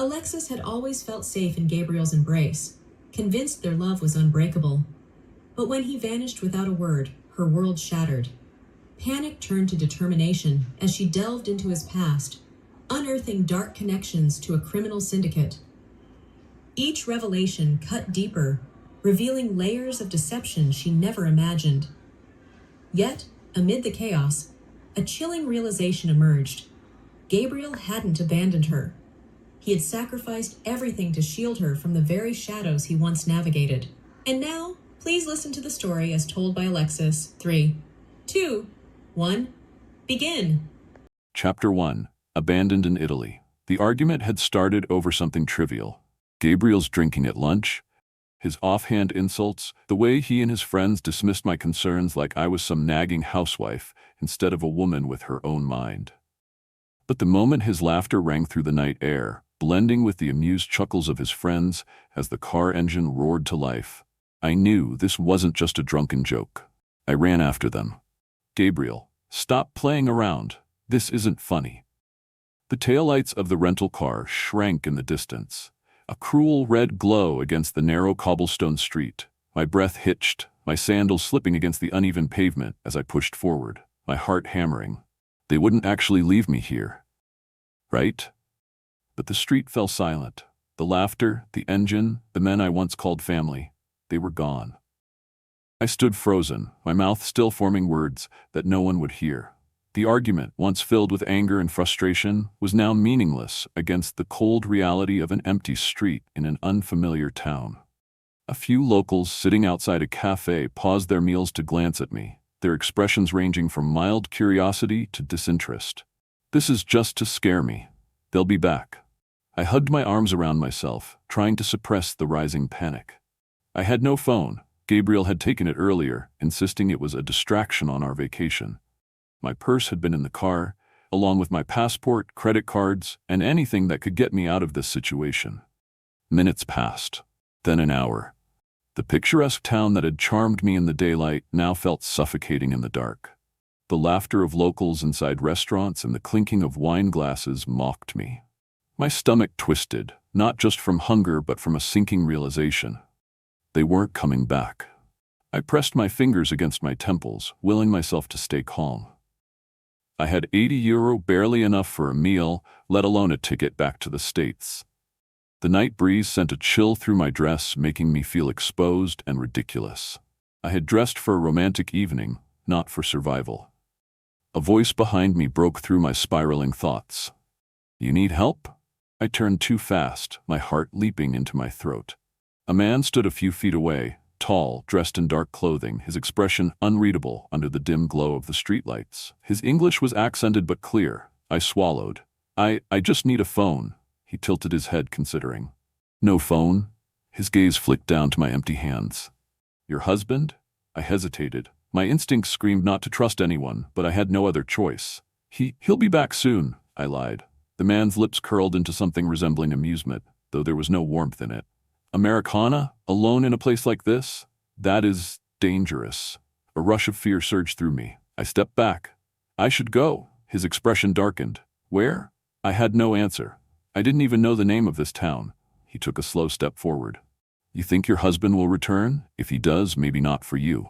Alexis had always felt safe in Gabriel's embrace, convinced their love was unbreakable. But when he vanished without a word, her world shattered. Panic turned to determination as she delved into his past, unearthing dark connections to a criminal syndicate. Each revelation cut deeper, revealing layers of deception she never imagined. Yet, amid the chaos, a chilling realization emerged. Gabriel hadn't abandoned her. He had sacrificed everything to shield her from the very shadows he once navigated. And now, please listen to the story as told by Alexis. 3, 2, 1, begin. Chapter 1. Abandoned in Italy. The argument had started over something trivial. Gabriel's drinking at lunch, his offhand insults, the way he and his friends dismissed my concerns like I was some nagging housewife instead of a woman with her own mind. But the moment his laughter rang through the night air, blending with the amused chuckles of his friends as the car engine roared to life, I knew this wasn't just a drunken joke. I ran after them. Gabriel, stop playing around. This isn't funny. The taillights of the rental car shrank in the distance, a cruel red glow against the narrow cobblestone street. My breath hitched, my sandals slipping against the uneven pavement as I pushed forward, my heart hammering. They wouldn't actually leave me here, right? But the street fell silent. The laughter, the engine, the men I once called family, they were gone. I stood frozen, my mouth still forming words that no one would hear. The argument, once filled with anger and frustration, was now meaningless against the cold reality of an empty street in an unfamiliar town. A few locals sitting outside a cafe paused their meals to glance at me, their expressions ranging from mild curiosity to disinterest. This is just to scare me. They'll be back. I hugged my arms around myself, trying to suppress the rising panic. I had no phone. Gabriel had taken it earlier, insisting it was a distraction on our vacation. My purse had been in the car, along with my passport, credit cards, and anything that could get me out of this situation. Minutes passed, then an hour. The picturesque town that had charmed me in the daylight now felt suffocating in the dark. The laughter of locals inside restaurants and the clinking of wine glasses mocked me. My stomach twisted, not just from hunger but from a sinking realization. They weren't coming back. I pressed my fingers against my temples, willing myself to stay calm. I had €80, barely enough for a meal, let alone a ticket back to the States. The night breeze sent a chill through my dress, making me feel exposed and ridiculous. I had dressed for a romantic evening, not for survival. A voice behind me broke through my spiraling thoughts. "You need help?" I turned too fast, my heart leaping into my throat. A man stood a few feet away, tall, dressed in dark clothing, his expression unreadable under the dim glow of the streetlights. His English was accented but clear. I swallowed. I just need a phone." He tilted his head, considering. "No phone?" His gaze flicked down to my empty hands. "Your husband?" I hesitated. My instincts screamed not to trust anyone, but I had no other choice. He'll be back soon," I lied. The man's lips curled into something resembling amusement, though there was no warmth in it. "Americana? Alone in a place like this? That is dangerous." A rush of fear surged through me. I stepped back. "I should go." His expression darkened. "Where?" I had no answer. I didn't even know the name of this town. He took a slow step forward. "You think your husband will return? If he does, maybe not for you."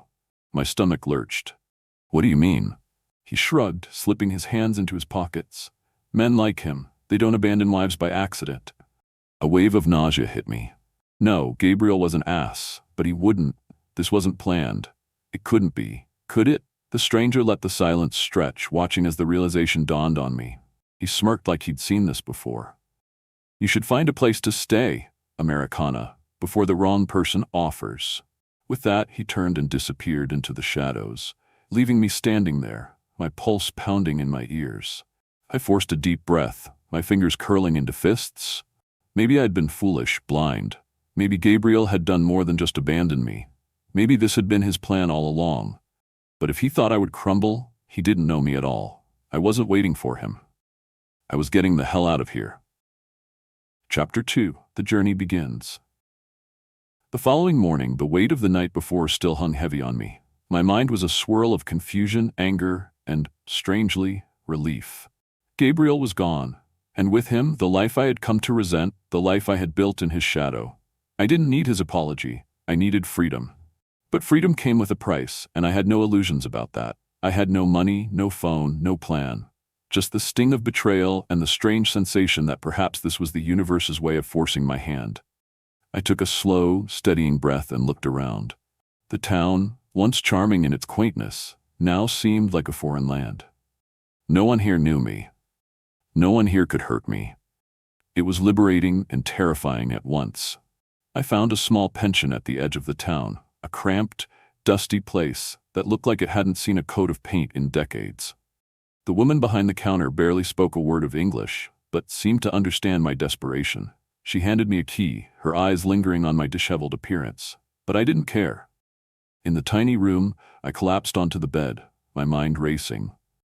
My stomach lurched. "What do you mean?" He shrugged, slipping his hands into his pockets. "Men like him, they don't abandon wives by accident." A wave of nausea hit me. No, Gabriel was an ass, but he wouldn't. This wasn't planned. It couldn't be. Could it? The stranger let the silence stretch, watching as the realization dawned on me. He smirked like he'd seen this before. "You should find a place to stay, Americana, before the wrong person offers." With that, he turned and disappeared into the shadows, leaving me standing there, my pulse pounding in my ears. I forced a deep breath, my fingers curling into fists. Maybe I'd been foolish, blind. Maybe Gabriel had done more than just abandon me. Maybe this had been his plan all along. But if he thought I would crumble, he didn't know me at all. I wasn't waiting for him. I was getting the hell out of here. Chapter 2. The journey begins. The following morning, the weight of the night before still hung heavy on me. My mind was a swirl of confusion, anger, and, strangely, relief. Gabriel was gone. And with him, the life I had come to resent, the life I had built in his shadow. I didn't need his apology. I needed freedom. But freedom came with a price, and I had no illusions about that. I had no money, no phone, no plan. Just the sting of betrayal and the strange sensation that perhaps this was the universe's way of forcing my hand. I took a slow, steadying breath and looked around. The town, once charming in its quaintness, now seemed like a foreign land. No one here knew me. No one here could hurt me. It was liberating and terrifying at once. I found a small pension at the edge of the town, a cramped, dusty place that looked like it hadn't seen a coat of paint in decades. The woman behind the counter barely spoke a word of English, but seemed to understand my desperation. She handed me a key, her eyes lingering on my disheveled appearance. But I didn't care. In the tiny room, I collapsed onto the bed, my mind racing.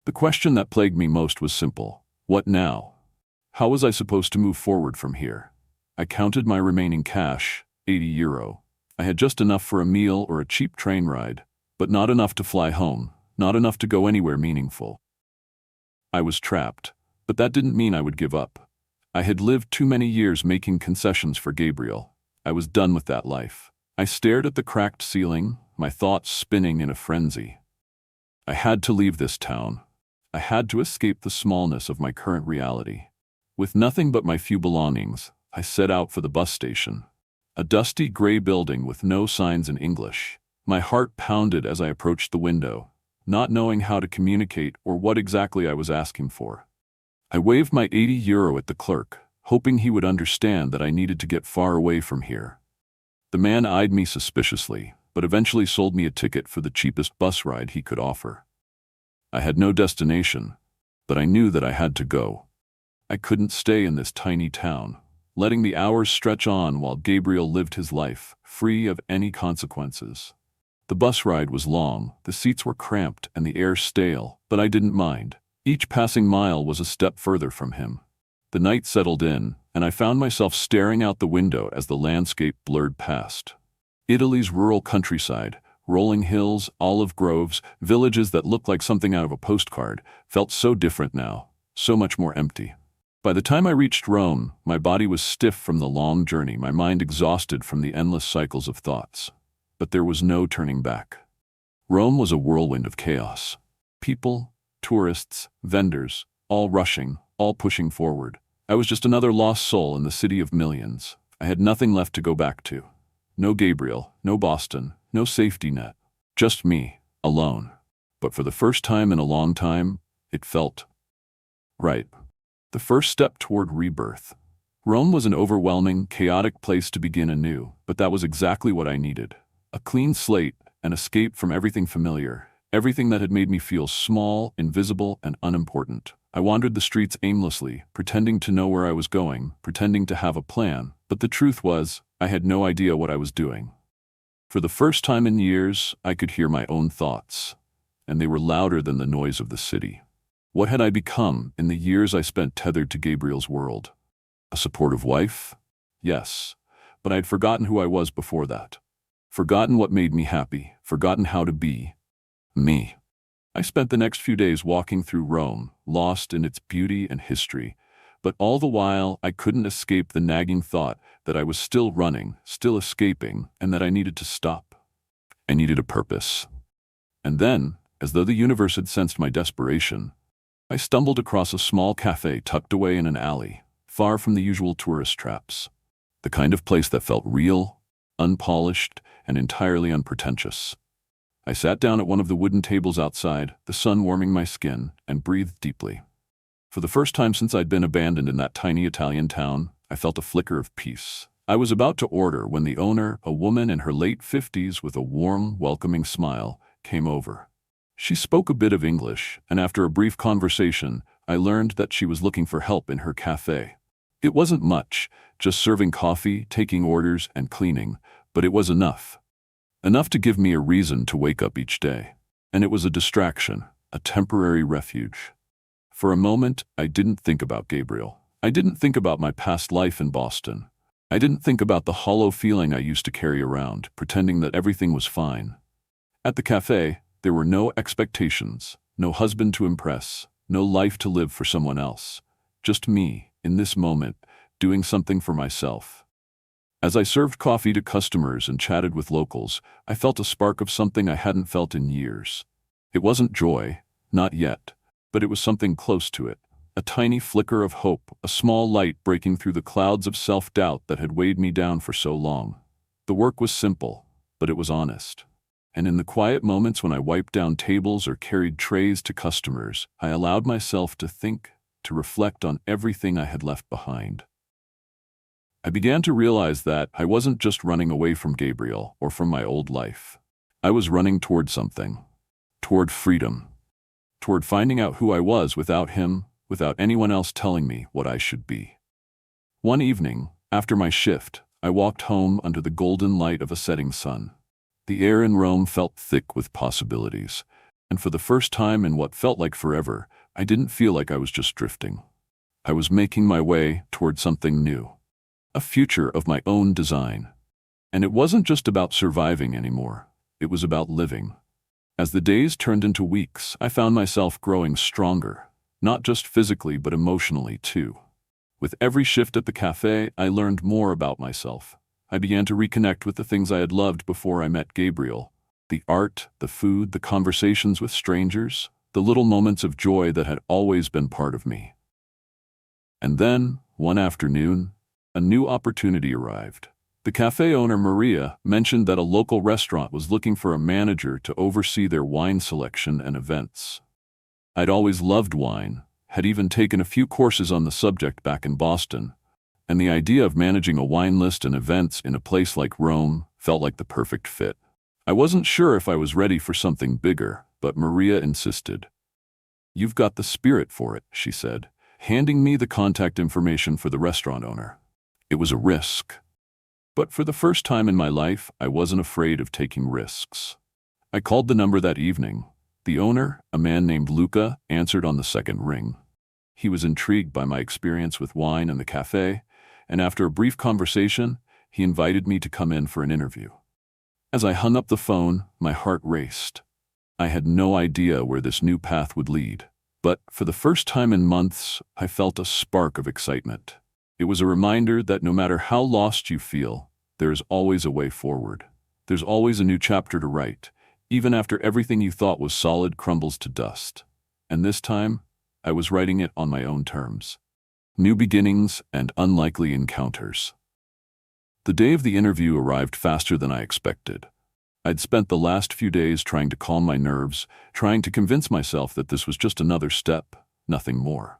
The question that plagued me most was simple. What now? How was I supposed to move forward from here? I counted my remaining cash, €80. I had just enough for a meal or a cheap train ride, but not enough to fly home, not enough to go anywhere meaningful. I was trapped, but that didn't mean I would give up. I had lived too many years making concessions for Gabriel. I was done with that life. I stared at the cracked ceiling, my thoughts spinning in a frenzy. I had to leave this town. I had to escape the smallness of my current reality. With nothing but my few belongings, I set out for the bus station. A dusty gray building with no signs in English. My heart pounded as I approached the window, not knowing how to communicate or what exactly I was asking for. I waved my €80 at the clerk, hoping he would understand that I needed to get far away from here. The man eyed me suspiciously, but eventually sold me a ticket for the cheapest bus ride he could offer. I had no destination, but I knew that I had to go. I couldn't stay in this tiny town, letting the hours stretch on while Gabriel lived his life, free of any consequences. The bus ride was long, the seats were cramped and the air stale, but I didn't mind. Each passing mile was a step further from him. The night settled in, and I found myself staring out the window as the landscape blurred past. Italy's rural countryside, rolling hills, olive groves, villages that looked like something out of a postcard, felt so different now, so much more empty. By the time I reached Rome, my body was stiff from the long journey, my mind exhausted from the endless cycles of thoughts. But there was no turning back. Rome was a whirlwind of chaos. People, tourists, vendors, all rushing, all pushing forward. I was just another lost soul in the city of millions. I had nothing left to go back to. No Gabriel, no Boston, no safety net. Just me, alone. But for the first time in a long time, it felt right. The first step toward rebirth. Rome was an overwhelming, chaotic place to begin anew, but that was exactly what I needed. A clean slate, an escape from everything familiar, everything that had made me feel small, invisible, and unimportant. I wandered the streets aimlessly, pretending to know where I was going, pretending to have a plan, but the truth was, I had no idea what I was doing. For the first time in years, I could hear my own thoughts, and they were louder than the noise of the city. What had I become in the years I spent tethered to Gabriel's world? A supportive wife? Yes, but I had forgotten who I was before that. Forgotten what made me happy, forgotten how to be me. I spent the next few days walking through Rome, lost in its beauty and history, but all the while I couldn't escape the nagging thought that I was still running, still escaping, and that I needed to stop. I needed a purpose. And then, as though the universe had sensed my desperation, I stumbled across a small cafe tucked away in an alley, far from the usual tourist traps. The kind of place that felt real, unpolished, and entirely unpretentious. I sat down at one of the wooden tables outside, the sun warming my skin, and breathed deeply. For the first time since I'd been abandoned in that tiny Italian town, I felt a flicker of peace. I was about to order when the owner, a woman in her late 50s with a warm, welcoming smile, came over. She spoke a bit of English, and after a brief conversation, I learned that she was looking for help in her cafe. It wasn't much, just serving coffee, taking orders, and cleaning, but it was enough. Enough to give me a reason to wake up each day. And it was a distraction, a temporary refuge. For a moment, I didn't think about Gabriel. I didn't think about my past life in Boston. I didn't think about the hollow feeling I used to carry around, pretending that everything was fine. At the cafe, there were no expectations, no husband to impress, no life to live for someone else. just me, in this moment, doing something for myself. As I served coffee to customers and chatted with locals, I felt a spark of something I hadn't felt in years. It wasn't joy, not yet, but it was something close to it. A tiny flicker of hope, a small light breaking through the clouds of self-doubt that had weighed me down for so long. The work was simple, but it was honest. And in the quiet moments when I wiped down tables or carried trays to customers, I allowed myself to think, to reflect on everything I had left behind. I began to realize that I wasn't just running away from Gabriel or from my old life. I was running toward something, toward freedom, toward finding out who I was without him, without anyone else telling me what I should be. One evening, after my shift, I walked home under the golden light of a setting sun. The air in Rome felt thick with possibilities, and for the first time in what felt like forever, I didn't feel like I was just drifting. I was making my way toward something new, a future of my own design. And it wasn't just about surviving anymore, it was about living. As the days turned into weeks, I found myself growing stronger, not just physically but emotionally too. With every shift at the cafe, I learned more about myself. I began to reconnect with the things I had loved before I met Gabriel. The art, the food, the conversations with strangers, the little moments of joy that had always been part of me. And then, one afternoon, a new opportunity arrived. The cafe owner, Maria, mentioned that a local restaurant was looking for a manager to oversee their wine selection and events. I'd always loved wine, had even taken a few courses on the subject back in Boston, and the idea of managing a wine list and events in a place like Rome felt like the perfect fit. I wasn't sure if I was ready for something bigger, but Maria insisted. "You've got the spirit for it," she said, handing me the contact information for the restaurant owner. It was a risk. But for the first time in my life, I wasn't afraid of taking risks. I called the number that evening. The owner, a man named Luca, answered on the second ring. He was intrigued by my experience with wine and the cafe, and after a brief conversation, he invited me to come in for an interview. As I hung up the phone, my heart raced. I had no idea where this new path would lead, but for the first time in months, I felt a spark of excitement. It was a reminder that no matter how lost you feel, there is always a way forward. There's always a new chapter to write, even after everything you thought was solid crumbles to dust. And this time, I was writing it on my own terms. New beginnings and unlikely encounters. The day of the interview arrived faster than I expected. I'd spent the last few days trying to calm my nerves, trying to convince myself that this was just another step, nothing more.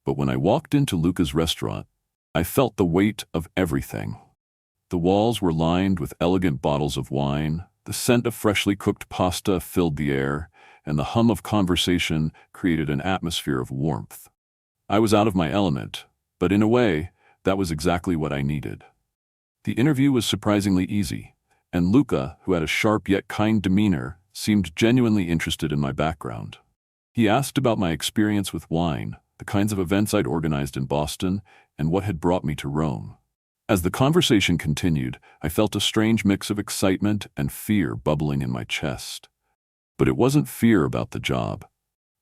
But when I walked into Luca's restaurant, I felt the weight of everything. The walls were lined with elegant bottles of wine, the scent of freshly cooked pasta filled the air, and the hum of conversation created an atmosphere of warmth. I was out of my element, but in a way, that was exactly what I needed. The interview was surprisingly easy, and Luca, who had a sharp yet kind demeanor, seemed genuinely interested in my background. He asked about my experience with wine, the kinds of events I'd organized in Boston, and what had brought me to Rome. As the conversation continued, I felt a strange mix of excitement and fear bubbling in my chest. But it wasn't fear about the job.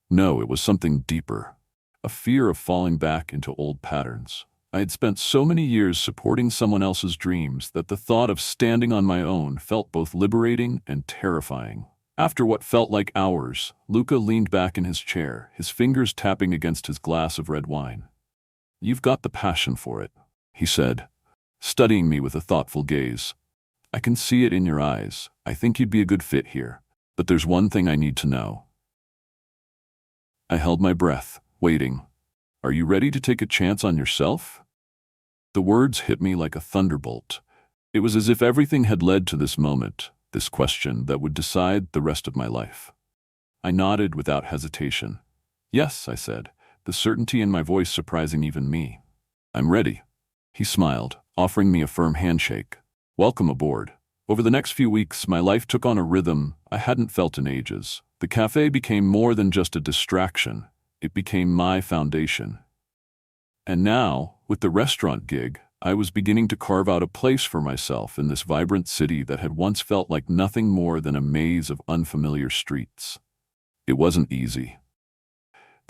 No, it was something deeper. A fear of falling back into old patterns. I had spent so many years supporting someone else's dreams that the thought of standing on my own felt both liberating and terrifying. After what felt like hours, Luca leaned back in his chair, his fingers tapping against his glass of red wine. "You've got the passion for it," he said, studying me with a thoughtful gaze. "I can see it in your eyes. I think you'd be a good fit here. But there's one thing I need to know." I held my breath, waiting. "Are you ready to take a chance on yourself?" The words hit me like a thunderbolt. It was as if everything had led to this moment, this question that would decide the rest of my life. I nodded without hesitation. "Yes," I said, the certainty in my voice surprising even me. "I'm ready." He smiled, offering me a firm handshake. "Welcome aboard." Over the next few weeks, my life took on a rhythm I hadn't felt in ages. The cafe became more than just a distraction. It became my foundation. And now, with the restaurant gig, I was beginning to carve out a place for myself in this vibrant city that had once felt like nothing more than a maze of unfamiliar streets. It wasn't easy.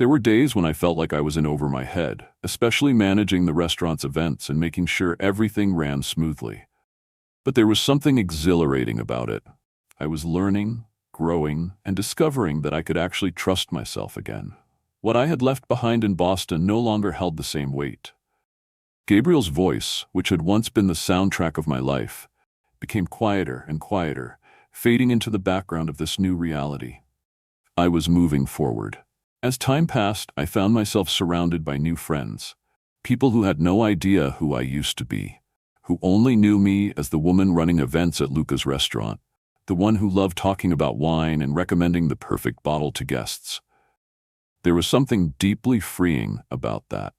There were days when I felt like I was in over my head, especially managing the restaurant's events and making sure everything ran smoothly. But there was something exhilarating about it. I was learning, growing, and discovering that I could actually trust myself again. What I had left behind in Boston no longer held the same weight. Gabriel's voice, which had once been the soundtrack of my life, became quieter and quieter, fading into the background of this new reality. I was moving forward. As time passed, I found myself surrounded by new friends, people who had no idea who I used to be, who only knew me as the woman running events at Luca's restaurant, the one who loved talking about wine and recommending the perfect bottle to guests. There was something deeply freeing about that.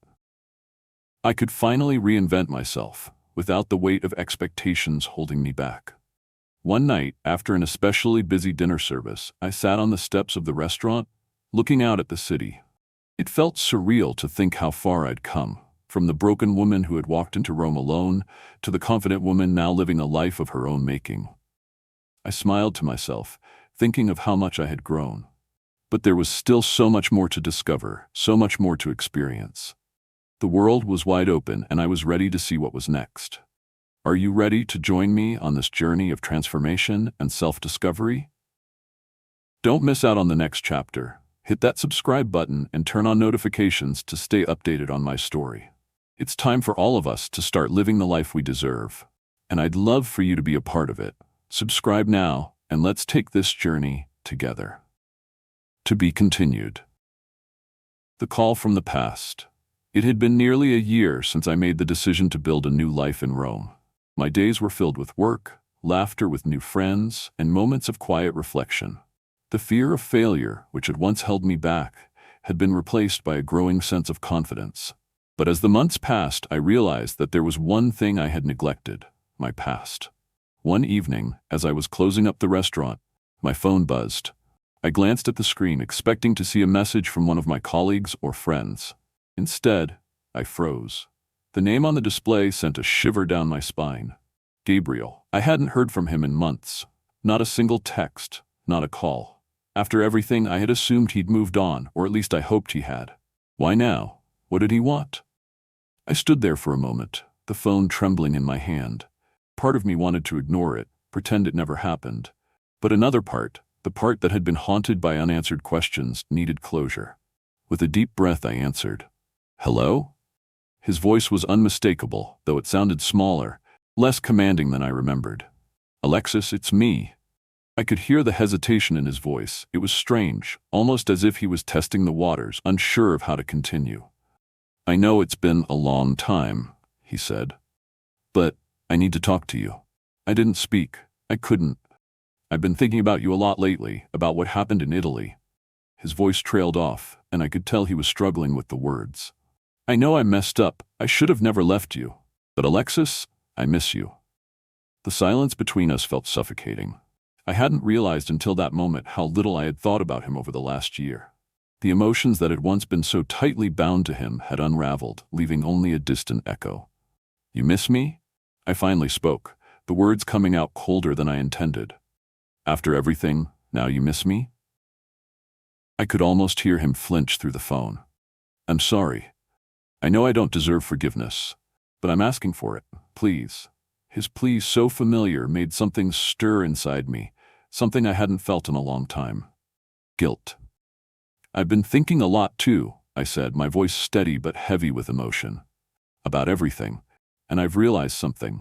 I could finally reinvent myself, without the weight of expectations holding me back. One night, after an especially busy dinner service, I sat on the steps of the restaurant, looking out at the city. It felt surreal to think how far I'd come, from the broken woman who had walked into Rome alone, to the confident woman now living a life of her own making. I smiled to myself, thinking of how much I had grown. But there was still so much more to discover, so much more to experience. The world was wide open, and I was ready to see what was next. Are you ready to join me on this journey of transformation and self-discovery? Don't miss out on the next chapter. Hit that subscribe button and turn on notifications to stay updated on my story. It's time for all of us to start living the life we deserve, and I'd love for you to be a part of it. Subscribe now, and let's take this journey together. To be continued. The call from the past. It had been nearly a year since I made the decision to build a new life in Rome. My days were filled with work, laughter with new friends, and moments of quiet reflection. The fear of failure, which had once held me back, had been replaced by a growing sense of confidence. But as the months passed, I realized that there was one thing I had neglected: my past. One evening, as I was closing up the restaurant, my phone buzzed. I glanced at the screen, expecting to see a message from one of my colleagues or friends. Instead, I froze. The name on the display sent a shiver down my spine. Gabriel. I hadn't heard from him in months. Not a single text, not a call. After everything, I had assumed he'd moved on, or at least I hoped he had. Why now? What did he want? I stood there for a moment, the phone trembling in my hand. Part of me wanted to ignore it, pretend it never happened. But another part, the part that had been haunted by unanswered questions, needed closure. With a deep breath, I answered. Hello? His voice was unmistakable, though it sounded smaller, less commanding than I remembered. Alexis, it's me. I could hear the hesitation in his voice. It was strange, almost as if he was testing the waters, unsure of how to continue. I know it's been a long time, he said. But I need to talk to you. I didn't speak. I couldn't. I've been thinking about you a lot lately, about what happened in Italy. His voice trailed off, and I could tell he was struggling with the words. I know I messed up. I should have never left you. But Alexis, I miss you. The silence between us felt suffocating. I hadn't realized until that moment how little I had thought about him over the last year. The emotions that had once been so tightly bound to him had unraveled, leaving only a distant echo. You miss me? I finally spoke, the words coming out colder than I intended. After everything, now you miss me? I could almost hear him flinch through the phone. I'm sorry. I know I don't deserve forgiveness, but I'm asking for it, please. His plea, so familiar, made something stir inside me, something I hadn't felt in a long time. Guilt. I've been thinking a lot too, I said, my voice steady but heavy with emotion. About everything. And I've realized something.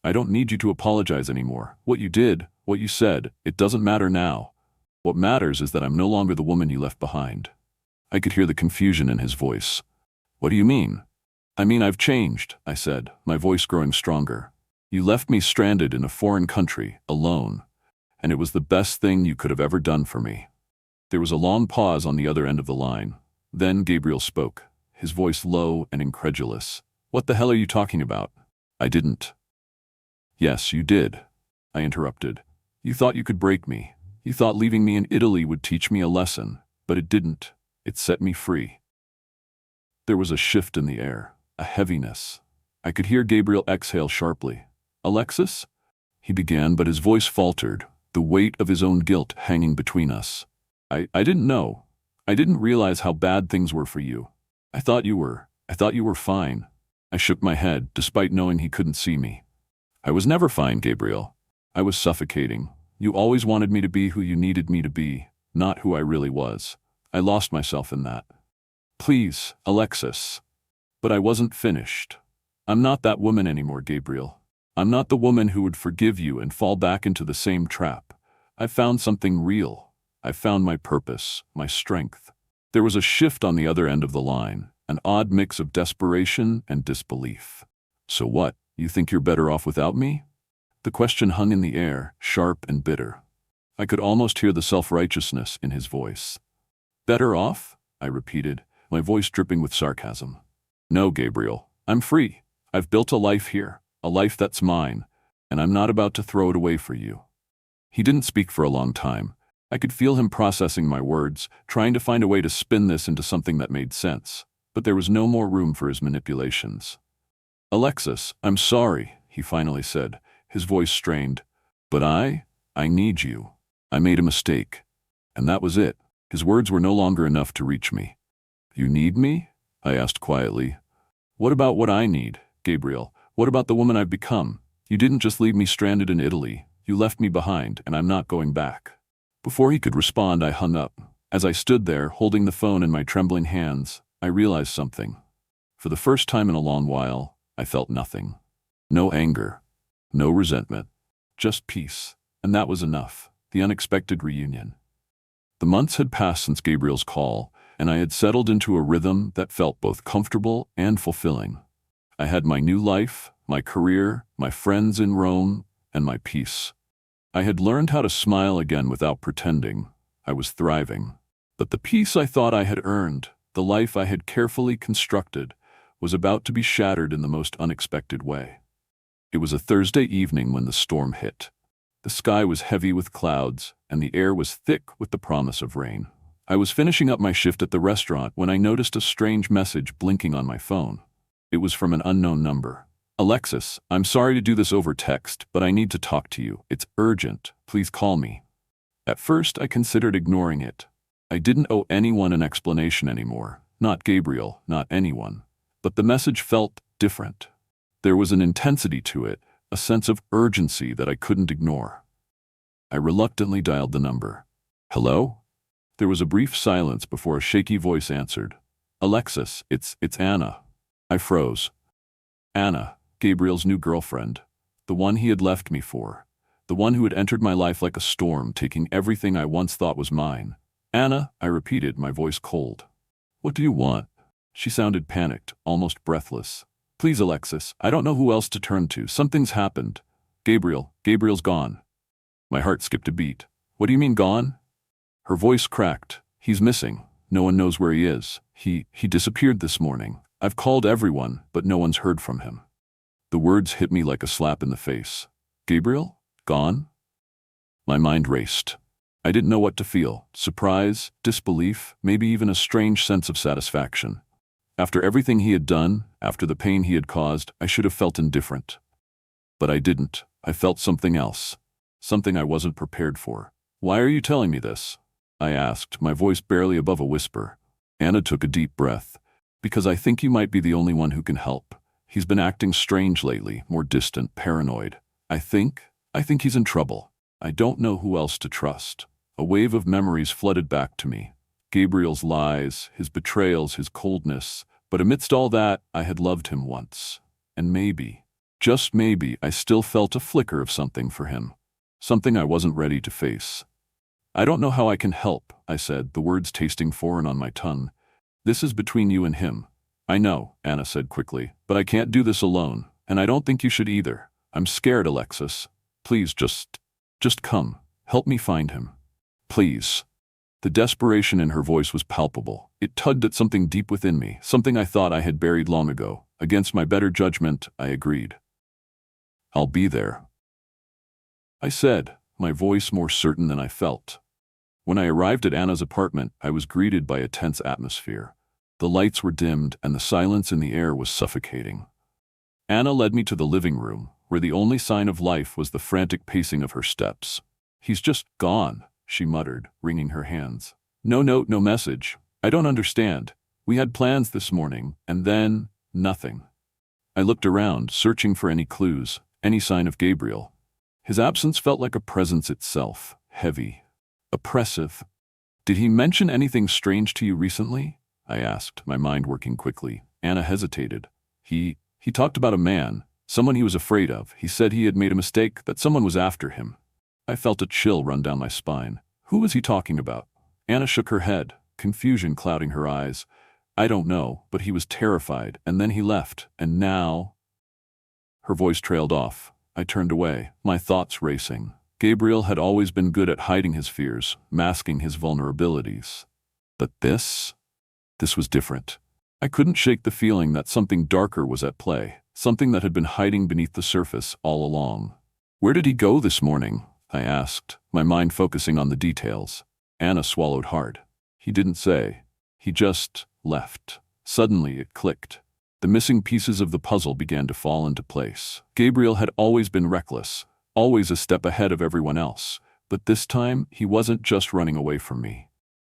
I don't need you to apologize anymore. What you did, what you said, it doesn't matter now. What matters is that I'm no longer the woman you left behind. I could hear the confusion in his voice. What do you mean? I mean, I've changed, I said, my voice growing stronger. You left me stranded in a foreign country, alone, and it was the best thing you could have ever done for me. There was a long pause on the other end of the line. Then Gabriel spoke, his voice low and incredulous. What the hell are you talking about? I didn't. Yes, you did, I interrupted. You thought you could break me. You thought leaving me in Italy would teach me a lesson, but it didn't. It set me free. There was a shift in the air, a heaviness. I could hear Gabriel exhale sharply. Alexis? He began, but his voice faltered, the weight of his own guilt hanging between us. I didn't know. I didn't realize how bad things were for you. I thought you were fine. I shook my head, despite knowing he couldn't see me. I was never fine, Gabriel. I was suffocating. You always wanted me to be who you needed me to be, not who I really was. I lost myself in that. Please, Alexis. But I wasn't finished. I'm not that woman anymore, Gabriel. I'm not the woman who would forgive you and fall back into the same trap. I found something real. I found my purpose, my strength. There was a shift on the other end of the line, an odd mix of desperation and disbelief. So what, you think you're better off without me? The question hung in the air, sharp and bitter. I could almost hear the self-righteousness in his voice. Better off? I repeated, my voice dripping with sarcasm. No, Gabriel, I'm free. I've built a life here, a life that's mine, and I'm not about to throw it away for you. He didn't speak for a long time. I could feel him processing my words, trying to find a way to spin this into something that made sense, but there was no more room for his manipulations. Alexis, I'm sorry, he finally said, his voice strained. But I need you. I made a mistake. And that was it. His words were no longer enough to reach me. You need me? I asked quietly. What about what I need, Gabriel? What about the woman I've become? You didn't just leave me stranded in Italy. You left me behind, and I'm not going back. Before he could respond, I hung up. As I stood there, holding the phone in my trembling hands, I realized something. For the first time in a long while, I felt nothing. No anger. No resentment. Just peace. And that was enough. The unexpected reunion. The months had passed since Gabriel's call, and I had settled into a rhythm that felt both comfortable and fulfilling. I had my new life, my career, my friends in Rome, and my peace. I had learned how to smile again without pretending. I was thriving. But the peace I thought I had earned, the life I had carefully constructed, was about to be shattered in the most unexpected way. It was a Thursday evening when the storm hit. The sky was heavy with clouds, and the air was thick with the promise of rain. I was finishing up my shift at the restaurant when I noticed a strange message blinking on my phone. It was from an unknown number. Alexis, I'm sorry to do this over text, but I need to talk to you. It's urgent. Please call me. At first, I considered ignoring it. I didn't owe anyone an explanation anymore. Not Gabriel, not anyone. But the message felt different. There was an intensity to it, a sense of urgency that I couldn't ignore. I reluctantly dialed the number. Hello? There was a brief silence before a shaky voice answered. Alexis, it's Anna. I froze. Anna, Gabriel's new girlfriend. The one he had left me for. The one who had entered my life like a storm, taking everything I once thought was mine. Anna, I repeated, my voice cold. What do you want? She sounded panicked, almost breathless. Please, Alexis, I don't know who else to turn to. Something's happened. Gabriel's gone. My heart skipped a beat. What do you mean gone? Her voice cracked. He's missing. No one knows where he is. He disappeared this morning. I've called everyone, but no one's heard from him. The words hit me like a slap in the face. Gabriel? Gone? My mind raced. I didn't know what to feel. Surprise, disbelief, maybe even a strange sense of satisfaction. After everything he had done, after the pain he had caused, I should have felt indifferent. But I didn't. I felt something else. Something I wasn't prepared for. Why are you telling me this? I asked, my voice barely above a whisper. Anna took a deep breath. Because I think you might be the only one who can help. He's been acting strange lately, more distant, paranoid. I think he's in trouble. I don't know who else to trust. A wave of memories flooded back to me. Gabriel's lies, his betrayals, his coldness. But amidst all that, I had loved him once. And maybe, just maybe, I still felt a flicker of something for him. Something I wasn't ready to face. I don't know how I can help, I said, the words tasting foreign on my tongue. This is between you and him. I know, Anna said quickly, but I can't do this alone, and I don't think you should either. I'm scared, Alexis. Please just come. Help me find him. Please. The desperation in her voice was palpable. It tugged at something deep within me, something I thought I had buried long ago. Against my better judgment, I agreed. I'll be there. I said, my voice more certain than I felt. When I arrived at Anna's apartment, I was greeted by a tense atmosphere. The lights were dimmed, and the silence in the air was suffocating. Anna led me to the living room, where the only sign of life was the frantic pacing of her steps. He's just gone, she muttered, wringing her hands. No note, no message. I don't understand. We had plans this morning, and then nothing. I looked around, searching for any clues, any sign of Gabriel. His absence felt like a presence itself, heavy, oppressive. Did he mention anything strange to you recently? I asked, my mind working quickly. Anna hesitated. He talked about a man, someone he was afraid of. He said he had made a mistake, that someone was after him. I felt a chill run down my spine. Who was he talking about? Anna shook her head, confusion clouding her eyes. I don't know, but he was terrified, and then he left, and now... Her voice trailed off. I turned away, my thoughts racing. Gabriel had always been good at hiding his fears, masking his vulnerabilities. But this was different. I couldn't shake the feeling that something darker was at play, something that had been hiding beneath the surface all along. Where did he go this morning? I asked, my mind focusing on the details. Anna swallowed hard. He didn't say. He just left. Suddenly it clicked. The missing pieces of the puzzle began to fall into place. Gabriel had always been reckless, always a step ahead of everyone else, but this time he wasn't just running away from me.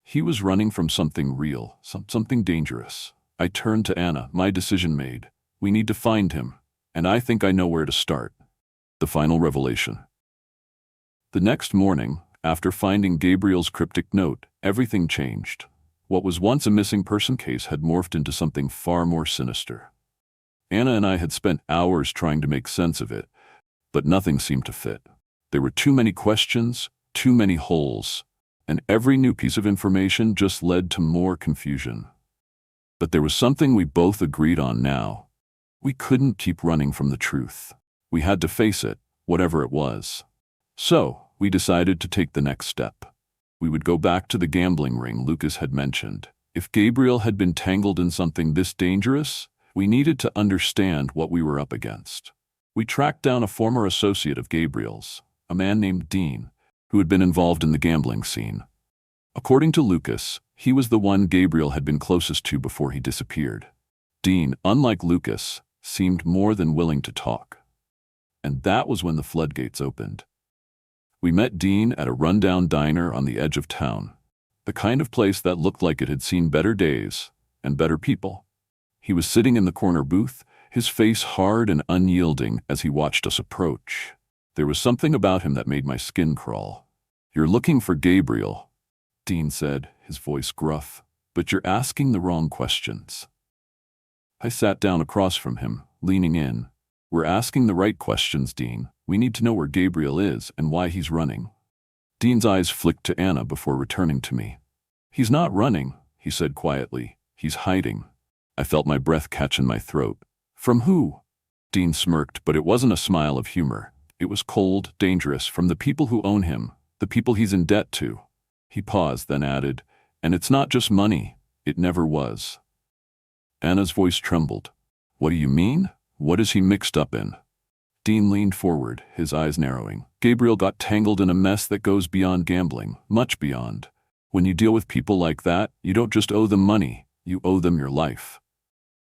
He was running from something real, something dangerous. I turned to Anna, my decision made. We need to find him, and I think I know where to start. The final revelation. The next morning, after finding Gabriel's cryptic note, everything changed. What was once a missing person case had morphed into something far more sinister. Anna and I had spent hours trying to make sense of it, but nothing seemed to fit. There were too many questions, too many holes, and every new piece of information just led to more confusion. But there was something we both agreed on now. We couldn't keep running from the truth. We had to face it, whatever it was. So, we decided to take the next step. We would go back to the gambling ring Lucas had mentioned. If Gabriel had been tangled in something this dangerous, we needed to understand what we were up against. We tracked down a former associate of Gabriel's, a man named Dean, who had been involved in the gambling scene. According to Lucas, he was the one Gabriel had been closest to before he disappeared. Dean, unlike Lucas, seemed more than willing to talk. And that was when the floodgates opened. We met Dean at a rundown diner on the edge of town, the kind of place that looked like it had seen better days and better people. He was sitting in the corner booth, his face hard and unyielding as he watched us approach. There was something about him that made my skin crawl. "You're looking for Gabriel," Dean said, his voice gruff, "but you're asking the wrong questions." I sat down across from him, leaning in. "We're asking the right questions, Dean. We need to know where Gabriel is and why he's running." Dean's eyes flicked to Anna before returning to me. "He's not running," he said quietly. "He's hiding." I felt my breath catch in my throat. "From who?" Dean smirked, but it wasn't a smile of humor. It was cold, dangerous, from the people who own him, the people he's in debt to. He paused, then added, "And it's not just money. It never was." Anna's voice trembled. "What do you mean? What is he mixed up in?" Dean leaned forward, his eyes narrowing. "Gabriel got tangled in a mess that goes beyond gambling, much beyond. When you deal with people like that, you don't just owe them money, you owe them your life."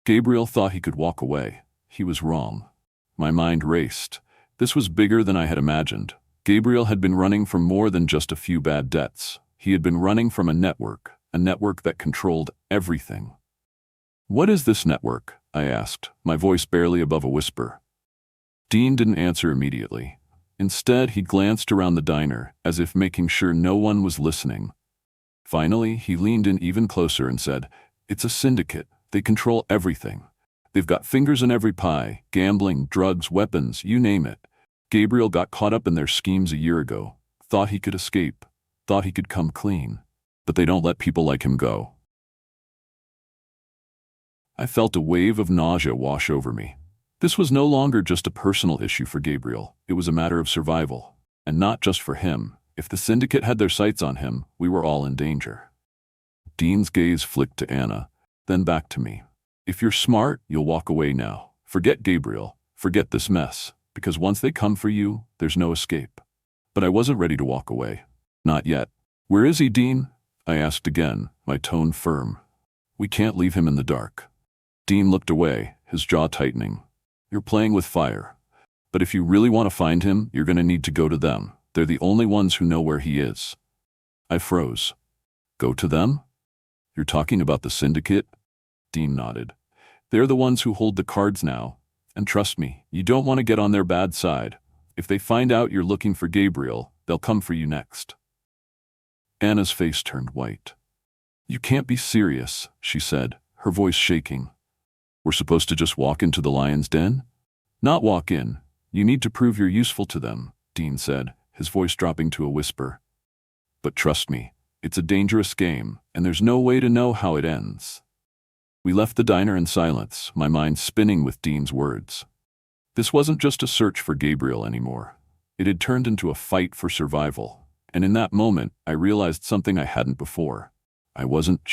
Gabriel thought he could walk away. He was wrong. My mind raced. This was bigger than I had imagined. Gabriel had been running from more than just a few bad debts. He had been running from a network that controlled everything. "What is this network?" I asked, my voice barely above a whisper. Dean didn't answer immediately. Instead, he glanced around the diner, as if making sure no one was listening. Finally, he leaned in even closer and said, "It's a syndicate. They control everything. They've got fingers in every pie, gambling, drugs, weapons, you name it. Gabriel got caught up in their schemes a year ago, thought he could escape, thought he could come clean. But they don't let people like him go." I felt a wave of nausea wash over me. This was no longer just a personal issue for Gabriel. It was a matter of survival. And not just for him. If the syndicate had their sights on him, we were all in danger. Dean's gaze flicked to Anna, then back to me. "If you're smart, you'll walk away now. Forget Gabriel. Forget this mess. Because once they come for you, there's no escape." But I wasn't ready to walk away. Not yet. "Where is he, Dean?" I asked again, my tone firm. "We can't leave him in the dark." Dean looked away, his jaw tightening. "You're playing with fire. But if you really want to find him, you're going to need to go to them. They're the only ones who know where he is." I froze. Go to them? You're talking about the syndicate? Dean nodded. They're the ones who hold the cards now. And trust me, you don't want to get on their bad side. If they find out you're looking for Gabriel, they'll come for you next. Anna's face turned white. You can't be serious, she said, her voice shaking. We're supposed to just walk into the lion's den? Not walk in. You need to prove you're useful to them, Dean said, his voice dropping to a whisper. But trust me, it's a dangerous game, and there's no way to know how it ends. We left the diner in silence, my mind spinning with Dean's words. This wasn't just a search for Gabriel anymore. It had turned into a fight for survival, and in that moment, I realized something I hadn't before. I wasn't